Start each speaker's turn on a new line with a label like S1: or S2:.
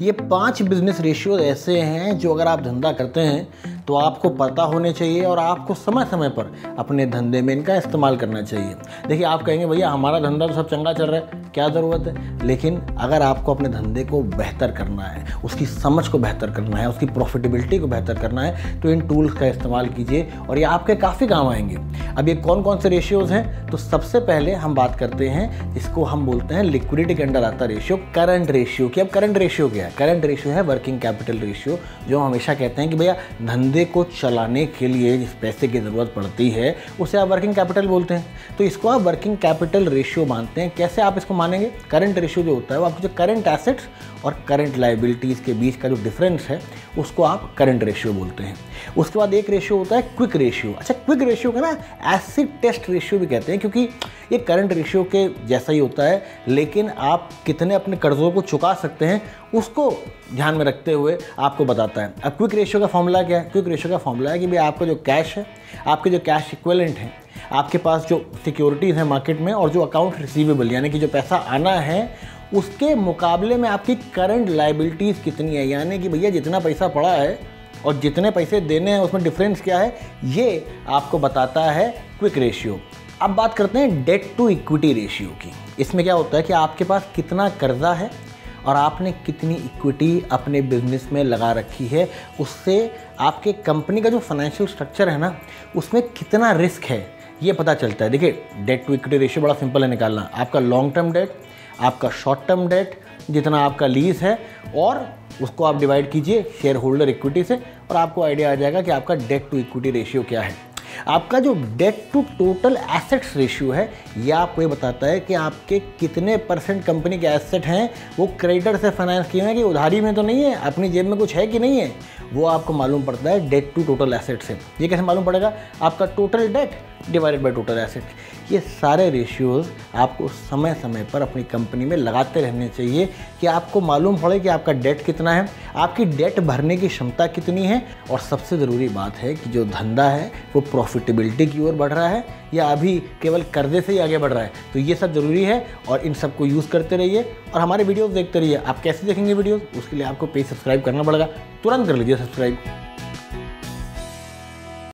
S1: ये 5 business ratio ऐसे हैं जो अगर आप धंधा करते हैं तो आपको पता होने चाहिए और आपको समय समय पर अपने धंधे में इनका इस्तेमाल करना चाहिए। देखिए, आप कहेंगे भैया हमारा धंधा तो सब चंगा चल रहा है, क्या ज़रूरत है? लेकिन अगर आपको अपने धंधे को बेहतर करना है, उसकी समझ को बेहतर करना है, उसकी प्रॉफिटेबिलिटी को बेहतर करना है, तो इन टूल्स का इस्तेमाल कीजिए और ये आपके काफ़ी काम आएंगे। अब ये कौन कौन से रेशियोज़ हैं? तो सबसे पहले हम बात करते हैं, इसको हम बोलते हैं लिक्विडिटी के अंडर आता रेशियो, करंट रेशियो की। अब करंट रेशियो क्या है? करंट रेशियो है वर्किंग कैपिटल रेशियो, जो हम हमेशा कहते हैं कि भैया धंधे को चलाने के लिए जिस पैसे की ज़रूरत पड़ती है उसे आप वर्किंग कैपिटल बोलते हैं। तो इसको आप वर्किंग कैपिटल रेशियो मानते हैं। कैसे आप इसको मानेंगे? करंट रेशियो जो होता है वो आपके जो करंट एसेट्स और करंट लायबिलिटीज़ के बीच का जो डिफरेंस है उसको आप करंट रेशियो बोलते हैं। उसके बाद एक रेशियो होता है क्विक रेशियो। अच्छा, क्विक रेशियो का ना एसिड टेस्ट रेशियो भी कहते हैं, क्योंकि ये करंट रेशियो के जैसा ही होता है, लेकिन आप कितने अपने कर्ज़ों को चुका सकते हैं उसको ध्यान में रखते हुए आपको बताता है। अब क्विक रेशियो का फॉर्मूला क्या है? क्विक रेशियो का फॉर्मूला है कि भाई आपका जो कैश है, आपके जो कैश इक्विवेलेंट है, आपके पास जो सिक्योरिटीज़ हैं मार्केट में, और जो अकाउंट रिसीवेबल यानी कि जो पैसा आना है, उसके मुकाबले में आपकी करंट लायबिलिटीज़ कितनी है। यानी कि भैया जितना पैसा पड़ा है और जितने पैसे देने हैं उसमें डिफरेंस क्या है, ये आपको बताता है क्विक रेशियो। अब बात करते हैं डेट टू इक्विटी रेशियो की। इसमें क्या होता है कि आपके पास कितना कर्जा है और आपने कितनी इक्विटी अपने बिजनेस में लगा रखी है, उससे आपके कंपनी का जो फाइनेंशियल स्ट्रक्चर है ना, उसमें कितना रिस्क है ये पता चलता है। देखिए, डेट टू इक्विटी रेशियो बड़ा सिंपल है निकालना। आपका लॉन्ग टर्म डेट, आपका शॉर्ट टर्म डेट, जितना आपका लीज है, और उसको आप डिवाइड कीजिए शेयर होल्डर इक्विटी से, और आपको आइडिया आ जाएगा कि आपका डेट टू इक्विटी रेशियो क्या है। आपका जो debt to total assets ratio है, यह आपको ये बताता है कि आपके कितने परसेंट कंपनी के एसेट हैं वो क्रेडिटर से फाइनेंस किए हैं कि उधारी में तो नहीं है, अपनी जेब में कुछ है कि नहीं है, वो आपको मालूम पड़ता है डेट टू टोटल एसेट से। ये कैसे मालूम पड़ेगा? आपका total date divided by total asset. ये सारे रेशियोज़ आपको समय समय पर अपनी कंपनी में लगाते रहने चाहिए कि आपको मालूम पड़े कि आपका डेट कितना है, आपकी डेट भरने की क्षमता कितनी है, और सबसे ज़रूरी बात है कि जो धंधा है वो प्रॉफिटेबिलिटी की ओर बढ़ रहा है या अभी केवल कर्जे से ही आगे बढ़ रहा है। तो ये सब ज़रूरी है और इन सब को यूज़ करते रहिए और हमारे वीडियोज़ देखते रहिए। आप कैसे देखेंगे वीडियोज़? उसके लिए आपको पेज सब्सक्राइब करना पड़ेगा, तुरंत कर लीजिए सब्सक्राइब।